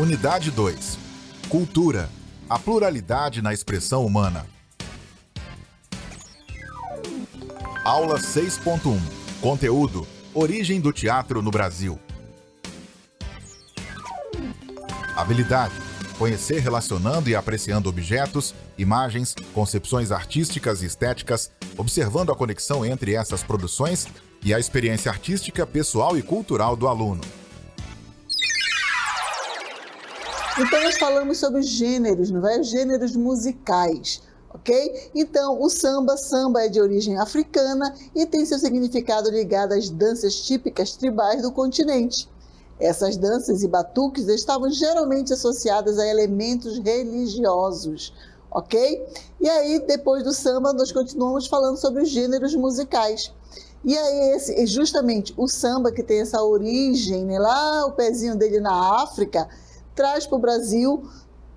Unidade 2. Cultura. A pluralidade na expressão humana. Aula 6.1. Conteúdo. Origem do teatro no Brasil. Habilidade. Conhecer relacionando e apreciando objetos, imagens, concepções artísticas e estéticas, observando a conexão entre essas produções e a experiência artística, pessoal e cultural do aluno. Então, nós falamos sobre gêneros, não é? Gêneros musicais, ok? Então, o samba é de origem africana e tem seu significado ligado às danças típicas tribais do continente. Essas danças e batuques estavam geralmente associadas a elementos religiosos, ok? E aí, depois do samba, nós continuamos falando sobre os gêneros musicais. E aí, justamente o samba, que tem essa origem, né, lá o pezinho dele na África, traz para o Brasil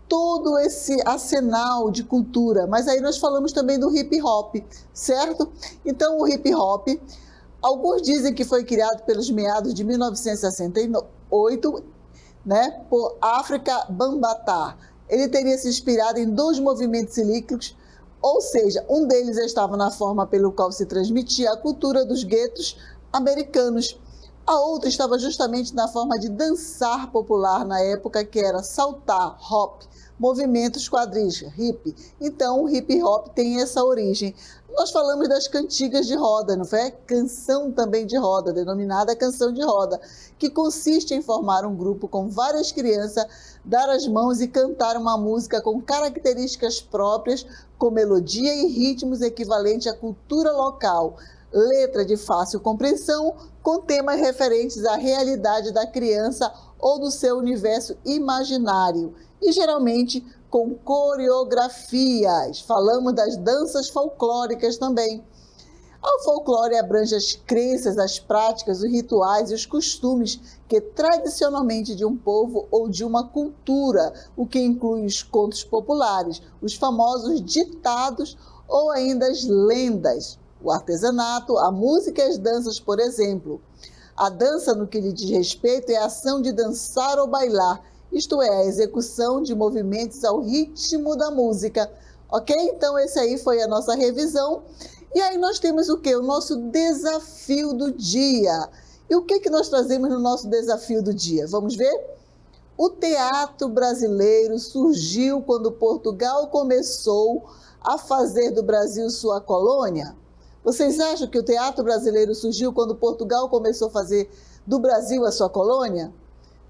todo esse arsenal de cultura. Mas aí nós falamos também do hip hop, certo? Então, o hip hop, alguns dizem que foi criado pelos meados de 1968, né, por África Bambaataa. Ele teria se inspirado em dois movimentos cíclicos, ou seja, um deles estava na forma pelo qual se transmitia a cultura dos guetos americanos. A outra estava justamente na forma de dançar popular na época, que era saltar, hop, movimentos quadris, hip. Então, o hip hop tem essa origem. Nós falamos das cantigas de roda, não foi? Canção também de roda, denominada canção de roda, que consiste em formar um grupo com várias crianças, dar as mãos e cantar uma música com características próprias, com melodia e ritmos equivalentes à cultura local, letra de fácil compreensão, com temas referentes à realidade da criança ou do seu universo imaginário, e geralmente com coreografias. Falamos das danças folclóricas também. O folclore abrange as crenças, as práticas, os rituais e os costumes que tradicionalmente de um povo ou de uma cultura, o que inclui os contos populares, os famosos ditados ou ainda as lendas. O artesanato, a música e as danças, por exemplo. A dança, no que lhe diz respeito, é a ação de dançar ou bailar, isto é, a execução de movimentos ao ritmo da música. Ok? Então, esse aí foi a nossa revisão. E aí nós temos o quê? O nosso desafio do dia. E o que nós trazemos no nosso desafio do dia? Vamos ver? O teatro brasileiro surgiu quando Portugal começou a fazer do Brasil sua colônia? Vocês acham que o teatro brasileiro surgiu quando Portugal começou a fazer do Brasil a sua colônia?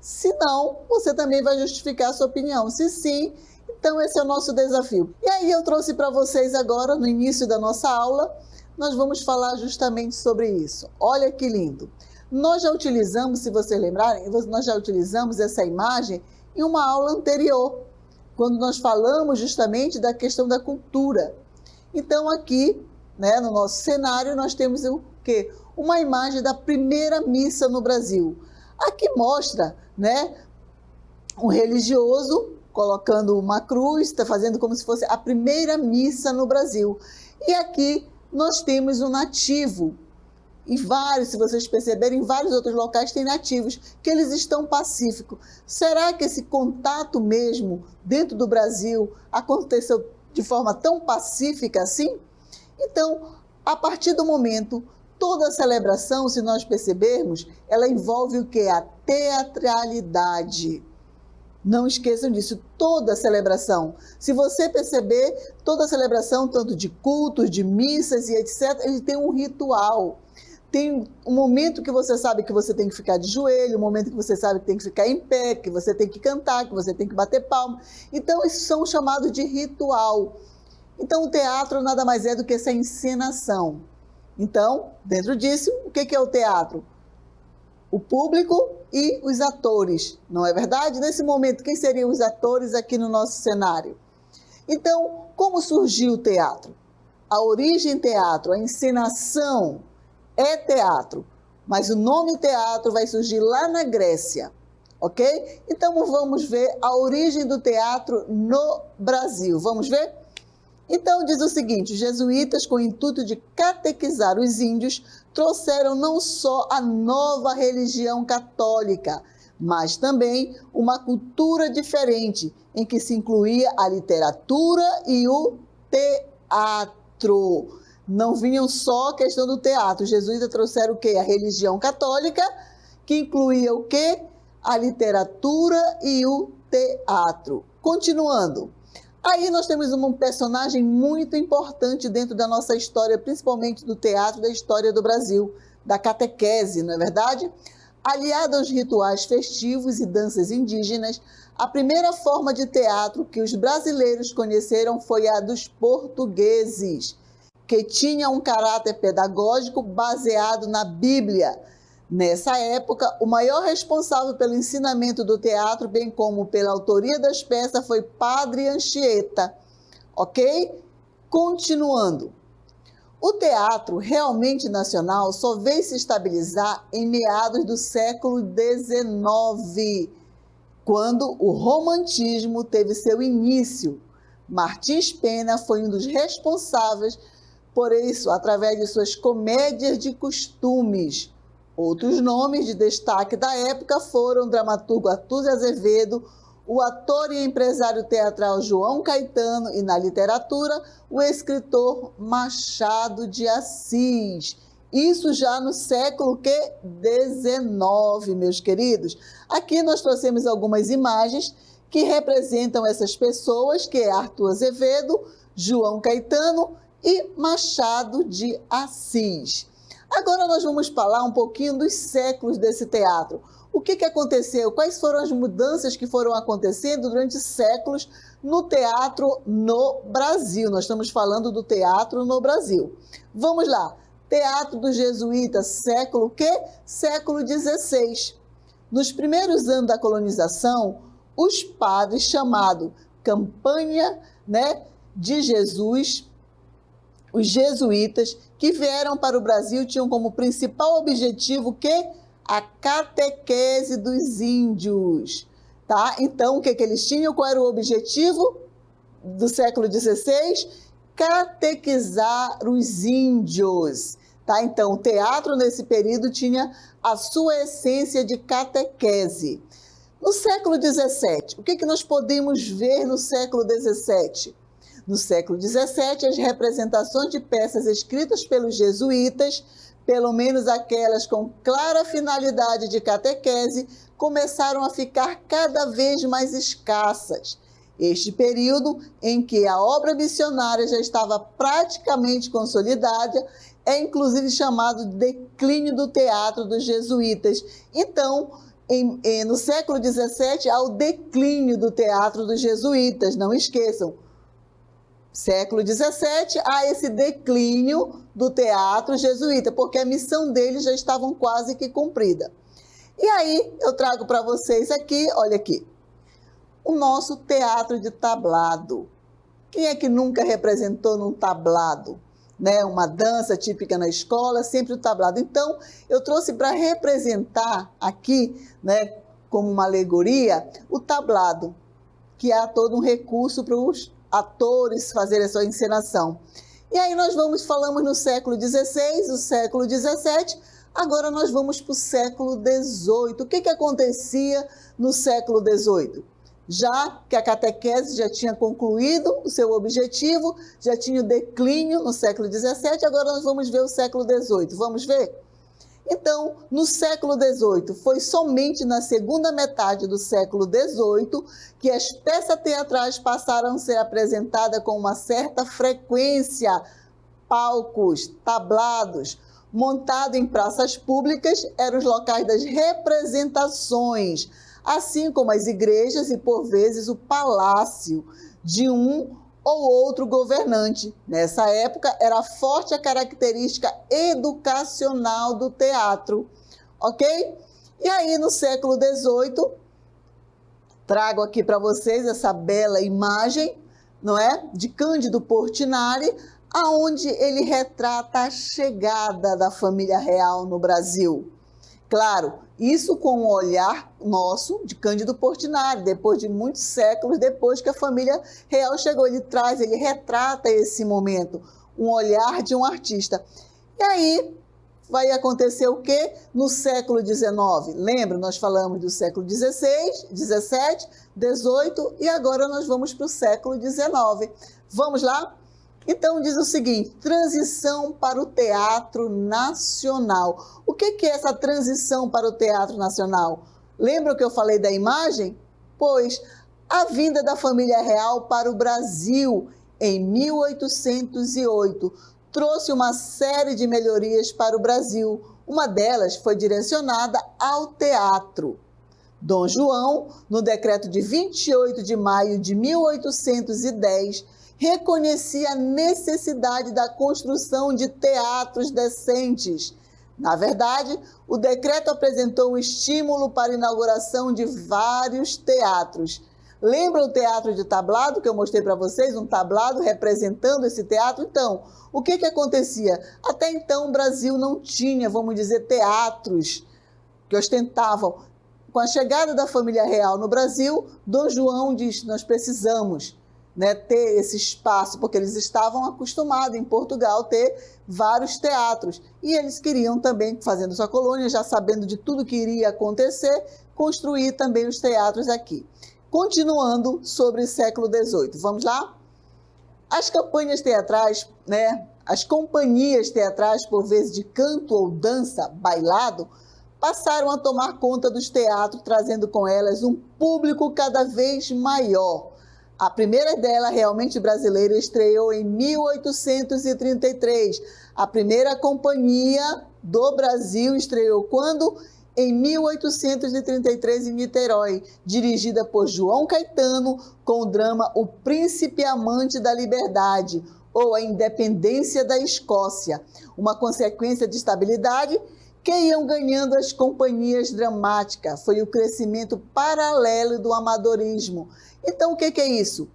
Se não, você também vai justificar a sua opinião. Se sim, então esse é o nosso desafio. E aí eu trouxe para vocês agora, no início da nossa aula, nós vamos falar justamente sobre isso. Olha que lindo. Nós já utilizamos, se vocês lembrarem, nós já utilizamos essa imagem em uma aula anterior, quando nós falamos justamente da questão da cultura. Então aqui, né, no nosso cenário, nós temos o quê? Uma imagem da primeira missa no Brasil. Aqui mostra, né, um religioso colocando uma cruz, está fazendo como se fosse a primeira missa no Brasil. E aqui nós temos um nativo. E vários, se vocês perceberem, em vários outros locais tem nativos, que eles estão pacíficos. Será que esse contato mesmo dentro do Brasil aconteceu de forma tão pacífica assim? Então, a partir do momento, toda a celebração, se nós percebermos, ela envolve o quê? A teatralidade. Não esqueçam disso, toda a celebração. Se você perceber, toda a celebração, tanto de cultos, de missas e etc., ele tem um ritual. Tem um momento que você sabe que você tem que ficar de joelho, um momento que você sabe que tem que ficar em pé, que você tem que cantar, que você tem que bater palma. Então, isso são chamados de ritual. Então, o teatro nada mais é do que essa encenação. Então, dentro disso, o que é o teatro? O público e os atores, não é verdade? Nesse momento, quem seriam os atores aqui no nosso cenário? Então, como surgiu o teatro? A origem teatro, a encenação é teatro, mas o nome teatro vai surgir lá na Grécia, ok? Então, vamos ver a origem do teatro no Brasil. Vamos ver? Então, diz o seguinte: os jesuítas, com o intuito de catequizar os índios, trouxeram não só a nova religião católica, mas também uma cultura diferente, em que se incluía a literatura e o teatro. Não vinham só a questão do teatro. Os jesuítas trouxeram o quê? A religião católica, que incluía o quê? A literatura e o teatro. Continuando. Aí nós temos um personagem muito importante dentro da nossa história, principalmente do teatro, da história do Brasil, da catequese, não é verdade? Aliado aos rituais festivos e danças indígenas, a primeira forma de teatro que os brasileiros conheceram foi a dos portugueses, que tinha um caráter pedagógico baseado na Bíblia. Nessa época, o maior responsável pelo ensinamento do teatro, bem como pela autoria das peças, foi Padre Anchieta, ok? Continuando. O teatro realmente nacional só veio se estabilizar em meados do século XIX, quando o romantismo teve seu início. Martins Pena foi um dos responsáveis por isso, através de suas comédias de costumes. Outros nomes de destaque da época foram o dramaturgo Arthur de Azevedo, o ator e empresário teatral João Caetano e, na literatura, o escritor Machado de Assis. Isso já no século XIX, meus queridos. Aqui nós trouxemos algumas imagens que representam essas pessoas, que é Arthur Azevedo, João Caetano e Machado de Assis. Agora nós vamos falar um pouquinho dos séculos desse teatro. O que aconteceu? Quais foram as mudanças que foram acontecendo durante séculos no teatro no Brasil? Nós estamos falando do teatro no Brasil. Vamos lá. Teatro dos jesuítas, século quê? Século XVI. Nos primeiros anos da colonização, os padres, chamado Campanha, de Jesus, os jesuítas que vieram para o Brasil tinham como principal objetivo o quê? A catequese dos índios, tá? Então, o que eles tinham? Qual era o objetivo do século XVI? Catequizar os índios, tá? Então, o teatro nesse período tinha a sua essência de catequese. No século XVII, o que nós podemos ver no século XVII? No século XVII, as representações de peças escritas pelos jesuítas, pelo menos aquelas com clara finalidade de catequese, começaram a ficar cada vez mais escassas. Este período, em que a obra missionária já estava praticamente consolidada, é inclusive chamado de declínio do teatro dos jesuítas. Então, no século XVII, há o declínio do teatro dos jesuítas, não esqueçam. Século XVII, há esse declínio do teatro jesuíta, porque a missão deles já estava quase que cumprida. E aí, eu trago para vocês aqui, olha aqui, o nosso teatro de tablado. Quem é que nunca representou num tablado? Uma dança típica na escola, sempre o tablado. Então, eu trouxe para representar aqui, como uma alegoria, o tablado, que há todo um recurso para os atores fazerem a sua encenação. E aí nós falamos no século XVI, o século XVII, agora nós vamos para o século XVIII. O que acontecia no século XVIII? Já que a catequese já tinha concluído o seu objetivo, já tinha o declínio no século XVII, agora nós vamos ver o século XVIII. Vamos ver? Então, no século XVIII, foi somente na segunda metade do século XVIII que as peças teatrais passaram a ser apresentadas com uma certa frequência. Palcos, tablados, montados em praças públicas, eram os locais das representações, assim como as igrejas e, por vezes, o palácio de um ou outro governante. Nessa época, era forte a característica educacional do teatro, ok? E aí, no século XVIII, trago aqui para vocês essa bela imagem, não é? De Cândido Portinari, aonde ele retrata a chegada da família real no Brasil. Claro, isso com um olhar nosso de Cândido Portinari, depois de muitos séculos, depois que a família real chegou. Ele retrata esse momento, um olhar de um artista. E aí, vai acontecer o quê? No século XIX. Lembra, nós falamos do século XVI, XVII, XVIII e agora nós vamos para o século XIX. Vamos lá? Então diz o seguinte, transição para o teatro nacional. O que é essa transição para o teatro nacional? Lembra que eu falei da imagem? Pois a vinda da família real para o Brasil em 1808 trouxe uma série de melhorias para o Brasil. Uma delas foi direcionada ao teatro. Dom João, no decreto de 28 de maio de 1810, reconhecia a necessidade da construção de teatros decentes. Na verdade, o decreto apresentou um estímulo para a inauguração de vários teatros. Lembra o teatro de tablado que eu mostrei para vocês? Um tablado representando esse teatro? Então, o que acontecia? Até então, o Brasil não tinha, vamos dizer, teatros que ostentavam. Com a chegada da família real no Brasil, Dom João diz, nós precisamos ter esse espaço, porque eles estavam acostumados em Portugal ter vários teatros. E eles queriam também, fazendo sua colônia, já sabendo de tudo que iria acontecer, construir também os teatros aqui. Continuando sobre o século XVIII, vamos lá? As campanhas teatrais, as companhias teatrais, por vezes de canto ou dança, bailado, passaram a tomar conta dos teatros, trazendo com elas um público cada vez maior. A primeira dela, realmente brasileira, estreou em 1833. A primeira companhia do Brasil estreou quando? Em 1833, em Niterói, dirigida por João Caetano, com o drama O Príncipe Amante da Liberdade, ou A Independência da Escócia. Uma consequência de estabilidade que iam ganhando as companhias dramáticas. Foi o crescimento paralelo do amadorismo. Então, o que é isso?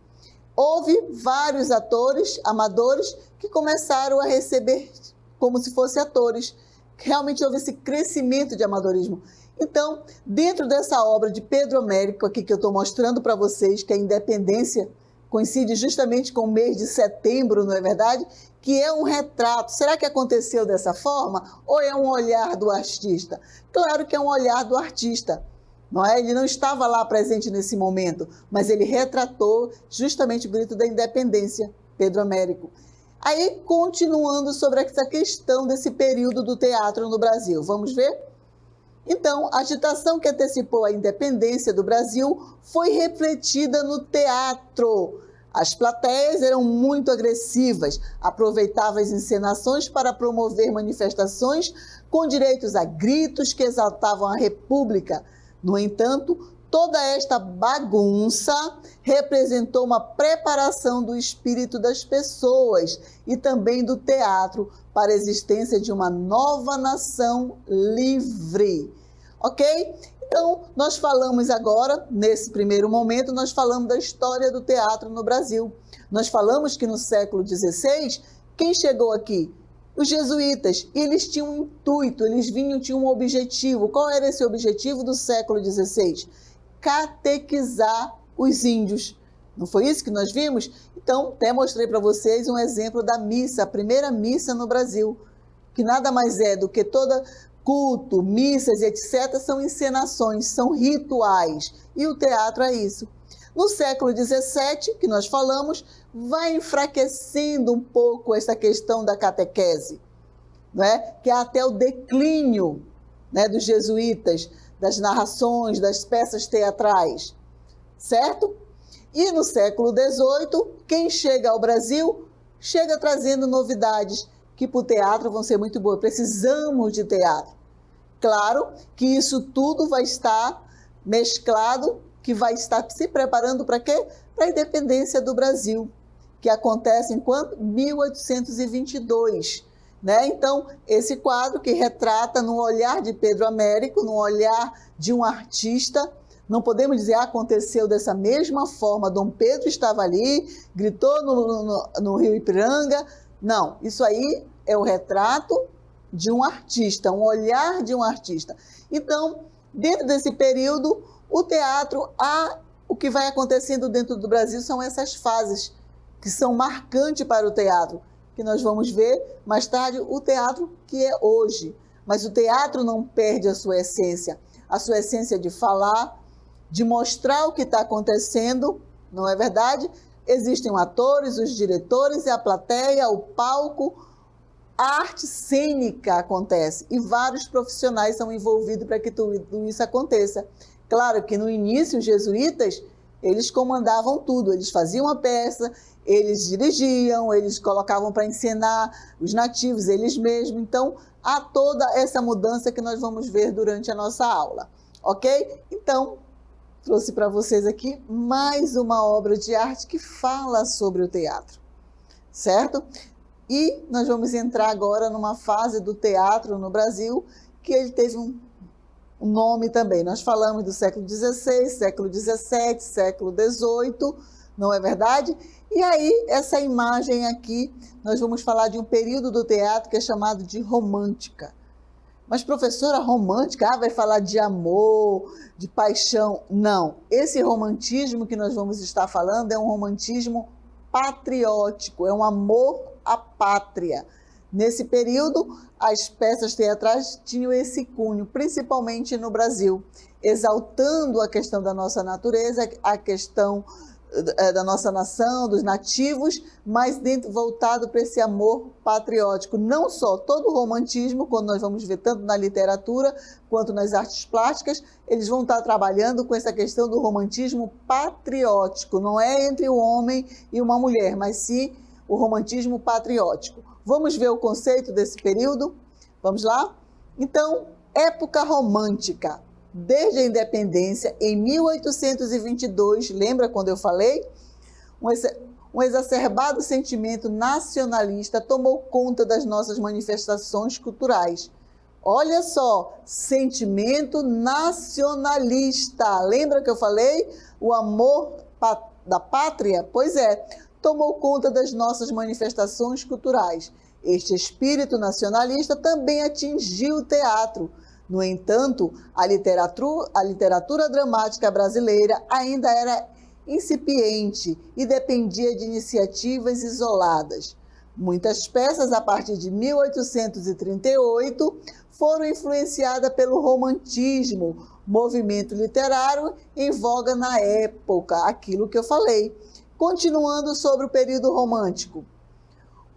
Houve vários atores amadores que começaram a receber como se fossem atores. Realmente houve esse crescimento de amadorismo. Então, dentro dessa obra de Pedro Américo, aqui que eu estou mostrando para vocês, que a Independência coincide justamente com o mês de setembro, não é verdade? Que é um retrato. Será que aconteceu dessa forma? Ou é um olhar do artista? Claro que é um olhar do artista. Não é? Ele não estava lá presente nesse momento, mas ele retratou justamente o grito da independência, Pedro Américo. Aí, continuando sobre essa questão desse período do teatro no Brasil, vamos ver? Então, a agitação que antecipou a independência do Brasil foi refletida no teatro. As plateias eram muito agressivas, aproveitavam as encenações para promover manifestações com direitos a gritos que exaltavam a República. No entanto, toda esta bagunça representou uma preparação do espírito das pessoas e também do teatro para a existência de uma nova nação livre. Ok? Então, nós falamos agora, nesse primeiro momento, nós falamos da história do teatro no Brasil. Nós falamos que no século XVI, quem chegou aqui? Os jesuítas, eles tinham um intuito, eles tinham um objetivo. Qual era esse objetivo do século XVI? Catequizar os índios. Não foi isso que nós vimos? Então, até mostrei para vocês um exemplo da missa, a primeira missa no Brasil, que nada mais é do que toda culto, missas, etc., são encenações, são rituais. E o teatro é isso. No século XVII, que nós falamos, vai enfraquecendo um pouco essa questão da catequese, não é? Que é até o declínio, dos jesuítas, das narrações, das peças teatrais, certo? E no século XVIII, quem chega ao Brasil, chega trazendo novidades que para o teatro vão ser muito boas. Precisamos de teatro. Claro que isso tudo vai estar mesclado, que vai estar se preparando para quê? Para a independência do Brasil, que acontece em quando? 1822. Então, esse quadro que retrata no olhar de Pedro Américo, no olhar de um artista, não podemos dizer aconteceu dessa mesma forma, Dom Pedro estava ali, gritou no Rio Ipiranga. Não, isso aí é o retrato de um artista, um olhar de um artista. Então, dentro desse período, o teatro, o que vai acontecendo dentro do Brasil são essas fases que são marcantes para o teatro, que nós vamos ver mais tarde, o teatro que é hoje. Mas o teatro não perde a sua essência de falar, de mostrar o que está acontecendo, não é verdade? Existem os atores, os diretores, a plateia, o palco, a arte cênica acontece e vários profissionais são envolvidos para que tudo isso aconteça. Claro que no início os jesuítas, eles comandavam tudo, eles faziam a peça, eles dirigiam, eles colocavam para encenar os nativos, eles mesmos. Então, há toda essa mudança que nós vamos ver durante a nossa aula, ok? Então, trouxe para vocês aqui mais uma obra de arte que fala sobre o teatro, certo? E nós vamos entrar agora numa fase do teatro no Brasil que ele teve um nome também. Nós falamos do século XVI, século XVII, século XVIII, não é verdade? E aí, essa imagem aqui, nós vamos falar de um período do teatro que é chamado de romântica. Mas, professora, romântica, vai falar de amor, de paixão? Não. Esse romantismo que nós vamos estar falando é um romantismo patriótico, é um amor à pátria. Nesse período, as peças teatrais tinham esse cunho, principalmente no Brasil, exaltando a questão da nossa natureza, a questão da nossa nação, dos nativos, mas voltado para esse amor patriótico. Não só todo o romantismo, quando nós vamos ver tanto na literatura quanto nas artes plásticas, eles vão estar trabalhando com essa questão do romantismo patriótico. Não é entre o homem e uma mulher, mas sim o romantismo patriótico. Vamos ver o conceito desse período? Vamos lá? Então, época romântica. Desde a independência, em 1822, lembra quando eu falei? Um exacerbado sentimento nacionalista tomou conta das nossas manifestações culturais. Olha só, sentimento nacionalista. Lembra que eu falei? O amor da pátria? Pois é, tomou conta das nossas manifestações culturais. Este espírito nacionalista também atingiu o teatro. No entanto, a literatura dramática brasileira ainda era incipiente e dependia de iniciativas isoladas. Muitas peças, a partir de 1838, foram influenciadas pelo romantismo, movimento literário em voga na época, aquilo que eu falei. Continuando sobre o período romântico.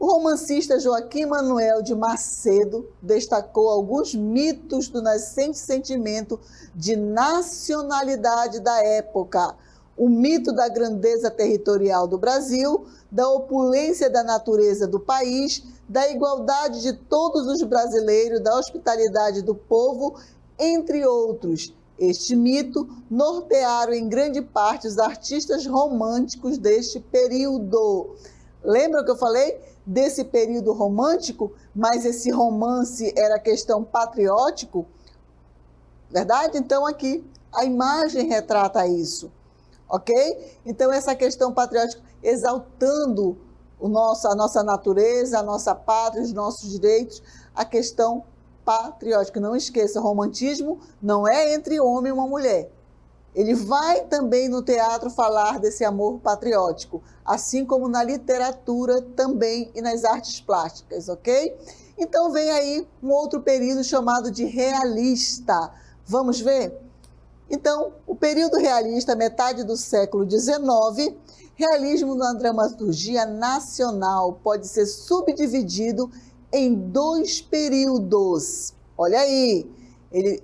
O romancista Joaquim Manuel de Macedo destacou alguns mitos do nascente sentimento de nacionalidade da época. O mito da grandeza territorial do Brasil, da opulência da natureza do país, da igualdade de todos os brasileiros, da hospitalidade do povo, entre outros. Este mito nortearam em grande parte os artistas românticos deste período. Lembra que eu falei desse período romântico, mas esse romance era questão patriótico? Verdade? Então aqui a imagem retrata isso, ok? Então essa questão patriótica exaltando a nossa natureza, a nossa pátria, os nossos direitos, a questão patriótica. Não esqueça, romantismo não é entre homem e uma mulher. Ele vai também no teatro falar desse amor patriótico, assim como na literatura também e nas artes plásticas, ok? Então vem aí um outro período chamado de realista. Vamos ver? Então, o período realista, metade do século XIX, realismo na dramaturgia nacional pode ser subdividido em dois períodos. Olha aí!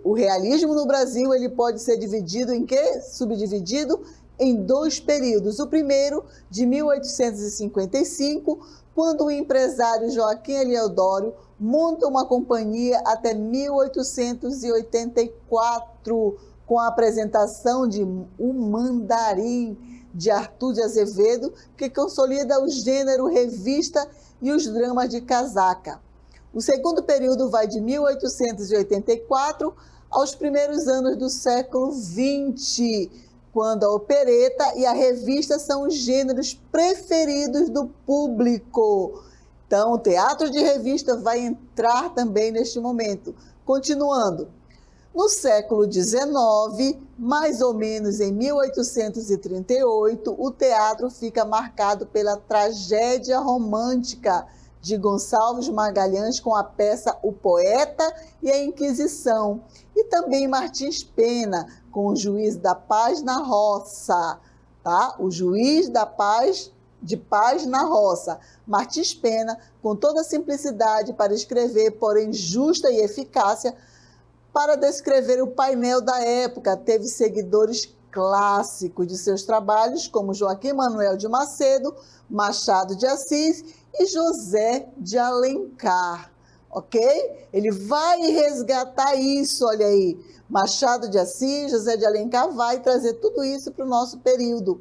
O realismo no Brasil ele pode ser dividido em quê? Subdividido em dois períodos. O primeiro, de 1855, quando o empresário Joaquim Eliodoro monta uma companhia até 1884, com a apresentação de O Mandarim, de Arthur de Azevedo, que consolida o gênero revista e os dramas de casaca. O segundo período vai de 1884 aos primeiros anos do século XX, quando a opereta e a revista são os gêneros preferidos do público. Então, o teatro de revista vai entrar também neste momento. Continuando. No século XIX, mais ou menos em 1838, o teatro fica marcado pela tragédia romântica, de Gonçalves Magalhães com a peça O Poeta e a Inquisição. E também Martins Pena com O Juiz da Paz na Roça, tá? O Juiz da Paz de Paz na Roça. Martins Pena, com toda a simplicidade para escrever, porém justa e eficácia, para descrever o painel da época. Teve seguidores clássicos de seus trabalhos, como Joaquim Manuel de Macedo, Machado de Assis e José de Alencar, ok? Ele vai resgatar isso, olha aí. Machado de Assis, José de Alencar vai trazer tudo isso para o nosso período.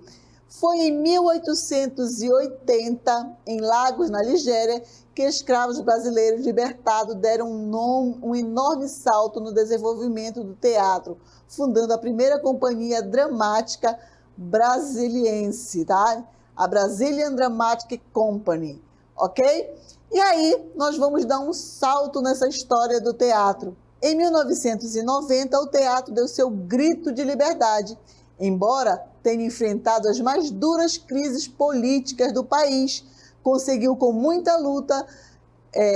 Foi em 1880, em Lagos, na Nigéria, que escravos brasileiros libertados deram um enorme salto no desenvolvimento do teatro, fundando a primeira companhia dramática brasiliense, tá? A Brazilian Dramatic Company, ok? E aí, nós vamos dar um salto nessa história do teatro. Em 1990, o teatro deu seu grito de liberdade, embora tenha enfrentado as mais duras crises políticas do país, conseguiu com muita luta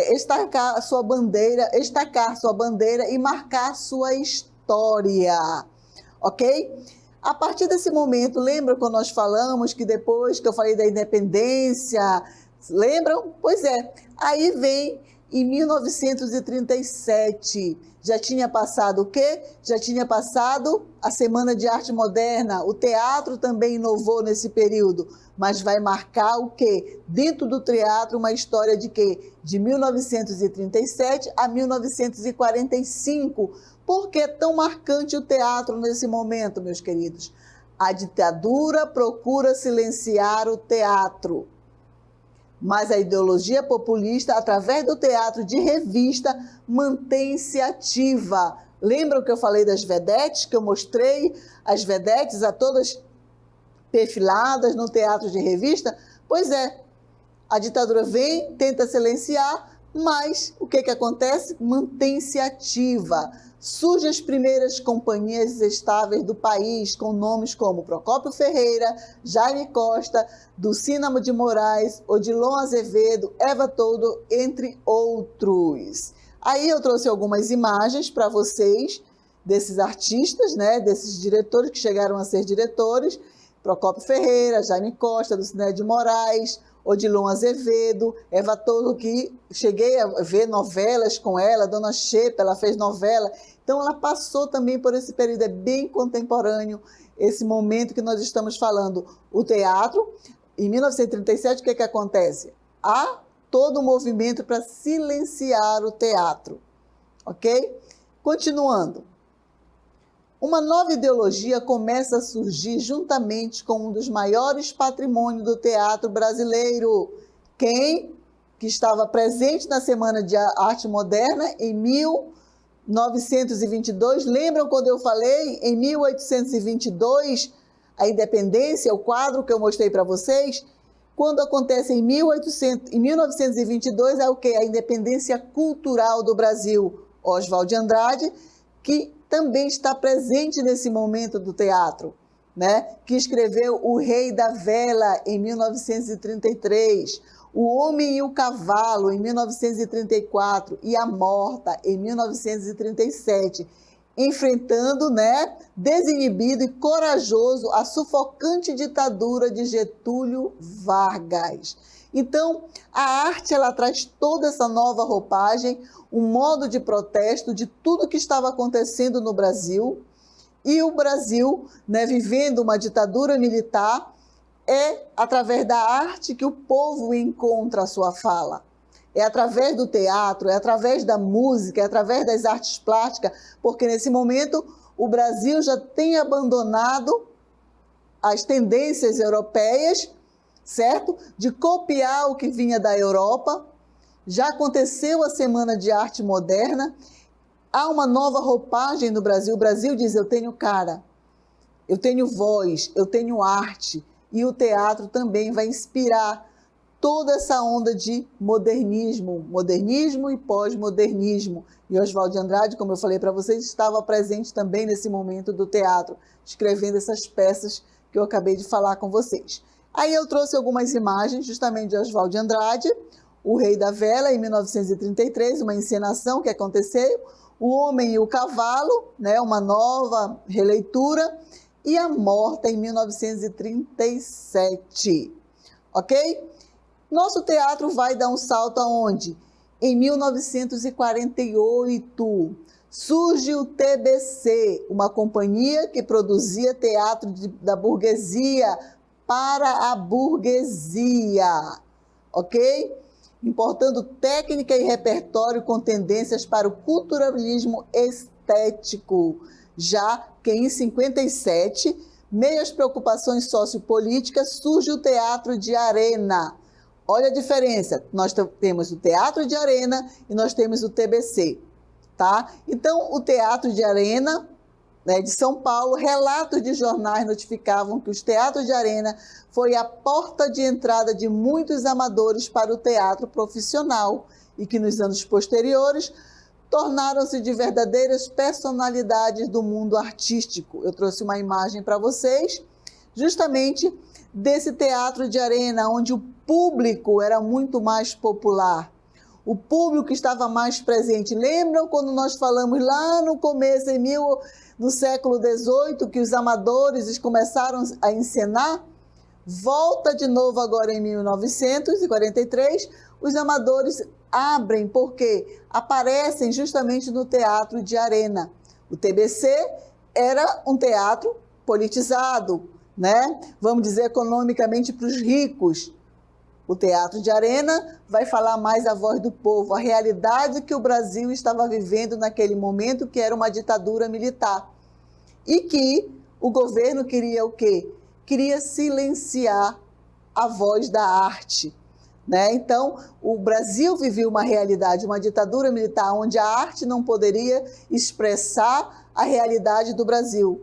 estacar sua bandeira e marcar sua história, ok? A partir desse momento, lembra quando nós falamos que depois que eu falei da independência, lembram? Pois é, aí vem em 1937, já tinha passado o quê? Já tinha passado a Semana de Arte Moderna, o teatro também inovou nesse período, mas vai marcar o quê? Dentro do teatro, uma história de quê? De 1937 a 1945. Por que é tão marcante o teatro nesse momento, meus queridos? A ditadura procura silenciar o teatro, mas a ideologia populista, através do teatro de revista, mantém-se ativa. Lembram que eu falei das vedetes, que eu mostrei as vedetes a todas perfiladas no teatro de revista? Pois é, a ditadura vem, tenta silenciar, mas o que acontece? Mantém-se ativa. Surgem as primeiras companhias estáveis do país, com nomes como Procópio Ferreira, Jaime Costa, Dulcina de Moraes, Odilon Azevedo, Eva Toldo, entre outros. Aí eu trouxe algumas imagens para vocês desses artistas, né, desses diretores que chegaram a ser diretores, Procópio Ferreira, Jaime Costa, Dulcina de Moraes, Odilon Azevedo, Eva Toldo, que cheguei a ver novelas com ela, Dona Xepa, ela fez novela. Então, ela passou também por esse período, é bem contemporâneo, esse momento que nós estamos falando. O teatro, em 1937, o que acontece? Há todo um movimento para silenciar o teatro, ok? Continuando. Uma nova ideologia começa a surgir juntamente com um dos maiores patrimônios do teatro brasileiro. Quem? Que estava presente na Semana de Arte Moderna em 1922. Lembram quando eu falei em 1822, a independência, o quadro que eu mostrei para vocês? Quando acontece em 1922, é o quê? A independência cultural do Brasil. Oswald de Andrade, que também está presente nesse momento do teatro, né? Que escreveu O Rei da Vela, em 1933, O Homem e o Cavalo, em 1934, e A Morta, em 1937, enfrentando, né, desinibido e corajoso a sufocante ditadura de Getúlio Vargas. Então, a arte, ela traz toda essa nova roupagem, um modo de protesto de tudo que estava acontecendo no Brasil, e o Brasil, né, vivendo uma ditadura militar, é através da arte que o povo encontra a sua fala. É através do teatro, é através da música, é através das artes plásticas, porque nesse momento o Brasil já tem abandonado as tendências europeias, certo? De copiar o que vinha da Europa. Já aconteceu a Semana de Arte Moderna, há uma nova roupagem no Brasil. O Brasil diz, eu tenho cara, eu tenho voz, eu tenho arte, e o teatro também vai inspirar toda essa onda de modernismo, modernismo e pós-modernismo. E Oswald de Andrade, como eu falei para vocês, estava presente também nesse momento do teatro, escrevendo essas peças que eu acabei de falar com vocês. Aí eu trouxe algumas imagens justamente de Oswald de Andrade, O Rei da Vela, em 1933, uma encenação que aconteceu, O Homem e o Cavalo, né, uma nova releitura, e A Morta, em 1937, ok? Nosso teatro vai dar um salto aonde? Em 1948, surge o TBC, uma companhia que produzia teatro da burguesia para a burguesia, ok? Importando técnica e repertório com tendências para o culturalismo estético, já que em 57, meio às preocupações sociopolíticas, surge o teatro de arena. Olha a diferença, nós temos o teatro de arena e nós temos o TBC, tá? Então, o teatro de arena, né, de São Paulo, relatos de jornais notificavam que os teatros de arena foi a porta de entrada de muitos amadores para o teatro profissional e que nos anos posteriores tornaram-se de verdadeiras personalidades do mundo artístico. Eu trouxe uma imagem para vocês, justamente desse teatro de arena, onde o público era muito mais popular. O público estava mais presente. Lembram quando nós falamos lá no começo, no século XVIII, que os amadores começaram a encenar? Volta de novo agora em 1943, os amadores abrem, porque aparecem justamente no teatro de arena. O TBC era um teatro politizado, né? Vamos dizer, economicamente para os ricos. O teatro de arena vai falar mais a voz do povo, a realidade que o Brasil estava vivendo naquele momento, que era uma ditadura militar. E que o governo queria o quê? Queria silenciar a voz da arte, né? Então, o Brasil vivia uma realidade, uma ditadura militar, onde a arte não poderia expressar a realidade do Brasil.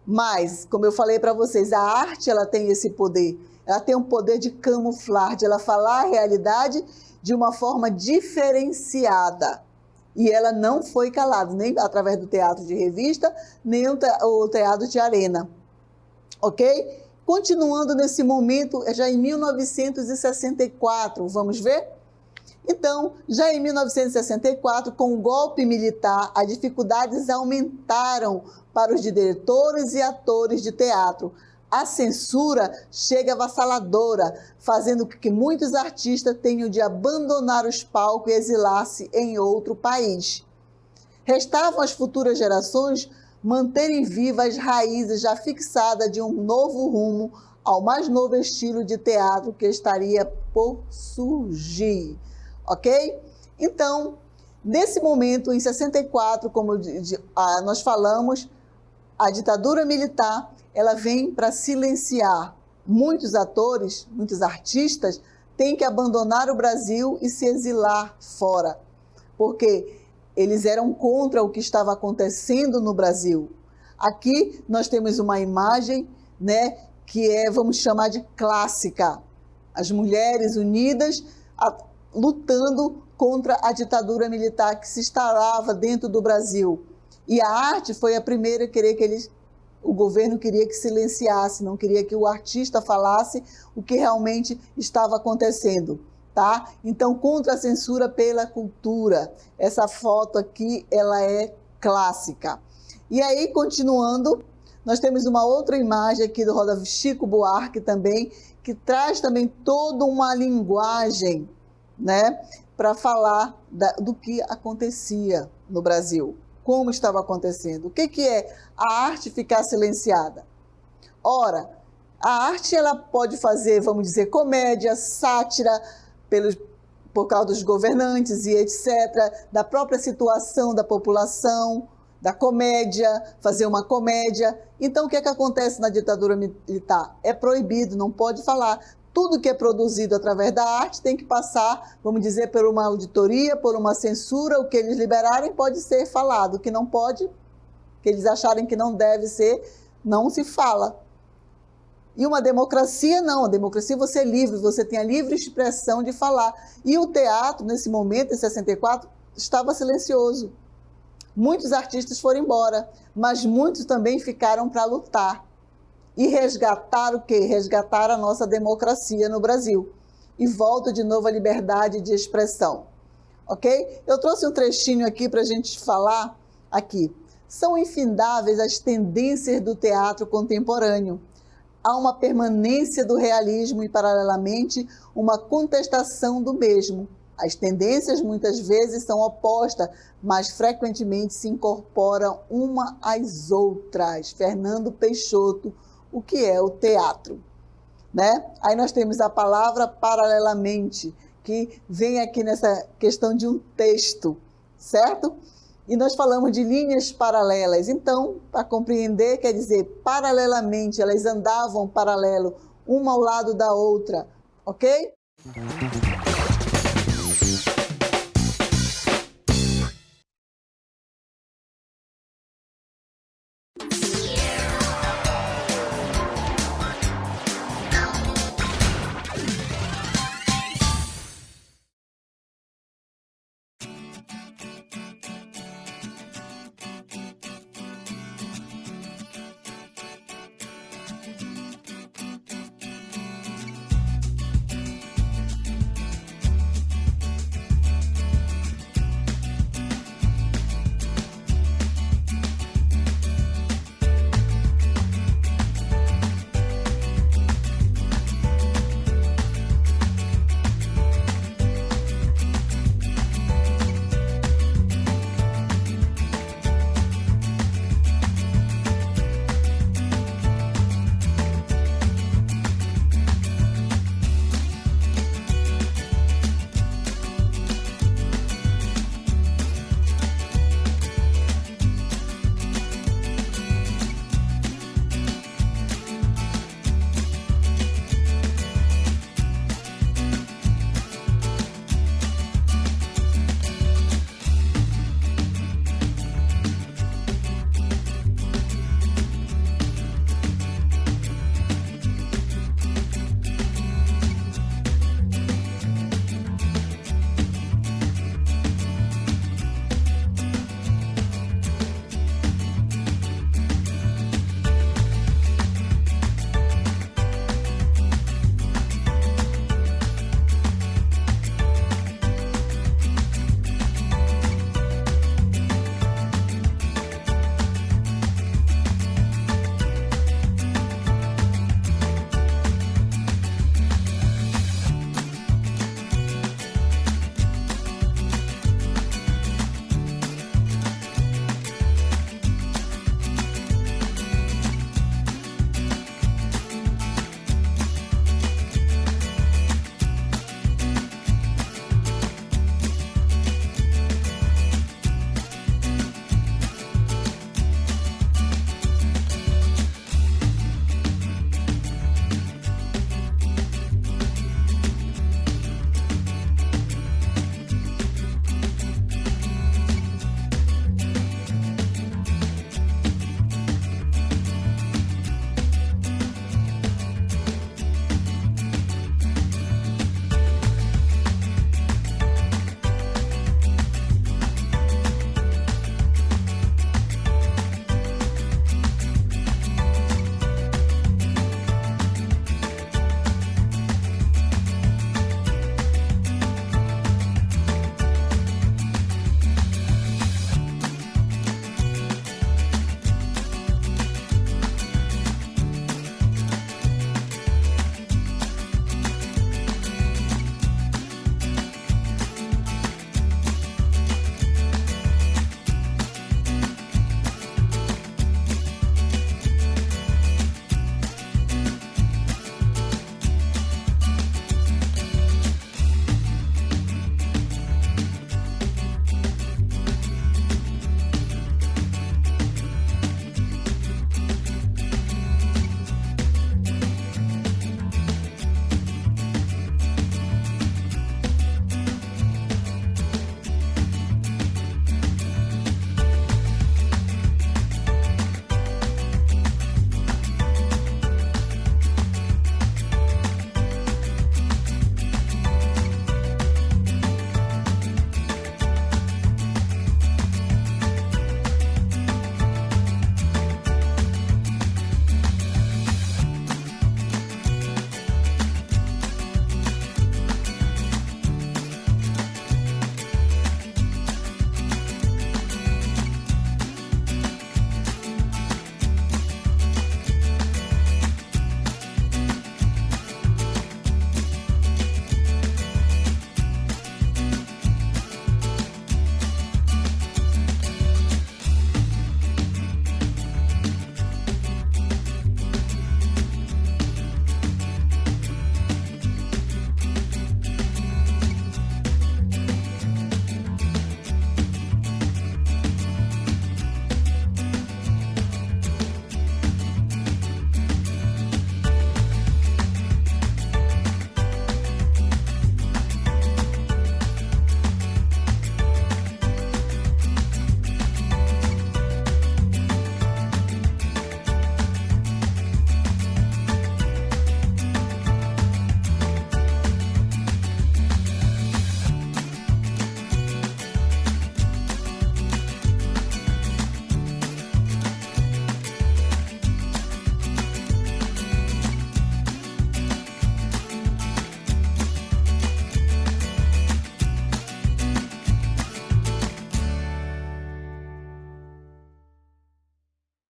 Mas, como eu falei para vocês, a arte ela tem esse poder. Ela tem um poder de camuflar, de ela falar a realidade de uma forma diferenciada. E ela não foi calada, nem através do teatro de revista, nem o teatro de arena. Ok? Continuando nesse momento, já em 1964, vamos ver? Então, já em 1964, com o golpe militar, as dificuldades aumentaram para os diretores e atores de teatro. A censura chega avassaladora, fazendo com que muitos artistas tenham de abandonar os palcos e exilar-se em outro país. Restavam às futuras gerações manterem vivas as raízes já fixadas de um novo rumo ao mais novo estilo de teatro que estaria por surgir, ok? Então, nesse momento, em 64, como nós falamos, a ditadura militar, ela vem para silenciar muitos atores, muitos artistas, têm que abandonar o Brasil e se exilar fora, porque eles eram contra o que estava acontecendo no Brasil. Aqui nós temos uma imagem, né, que vamos chamar de clássica. As mulheres unidas lutando contra a ditadura militar que se instalava dentro do Brasil. E a arte foi a primeira a querer que o governo queria que silenciasse, não queria que o artista falasse o que realmente estava acontecendo. Tá? Então, contra a censura pela cultura. Essa foto aqui, ela é clássica. E aí, continuando, nós temos uma outra imagem aqui do Roda Chico Buarque também, que traz também toda uma linguagem, né, para falar do que acontecia no Brasil, como estava acontecendo. O que é a arte ficar silenciada? Ora, a arte ela pode fazer, vamos dizer, comédia, sátira, por causa dos governantes e etc., da própria situação da população, da comédia, fazer uma comédia. Então, o que acontece na ditadura militar? É proibido, não pode falar. Tudo que é produzido através da arte tem que passar, vamos dizer, por uma auditoria, por uma censura. O que eles liberarem pode ser falado, o que não pode, que eles acharem que não deve ser, não se fala. E uma democracia, não. A democracia você é livre, você tem a livre expressão de falar. E o teatro, nesse momento, em 64, estava silencioso. Muitos artistas foram embora, mas muitos também ficaram para lutar. E resgatar o quê? Resgatar a nossa democracia no Brasil. e volto de novo à liberdade de expressão, ok? Eu trouxe um trechinho aqui para a gente falar aqui. São infindáveis as tendências do teatro contemporâneo. Há uma permanência do realismo e, paralelamente, uma contestação do mesmo. As tendências muitas vezes são opostas, mas frequentemente se incorporam uma às outras. Fernando Peixoto, o que é o teatro? Né? Aí nós temos a palavra paralelamente, que vem aqui nessa questão de um texto, certo? E nós falamos de linhas paralelas. Então, para compreender, quer dizer, paralelamente, elas andavam paralelo, uma ao lado da outra, ok?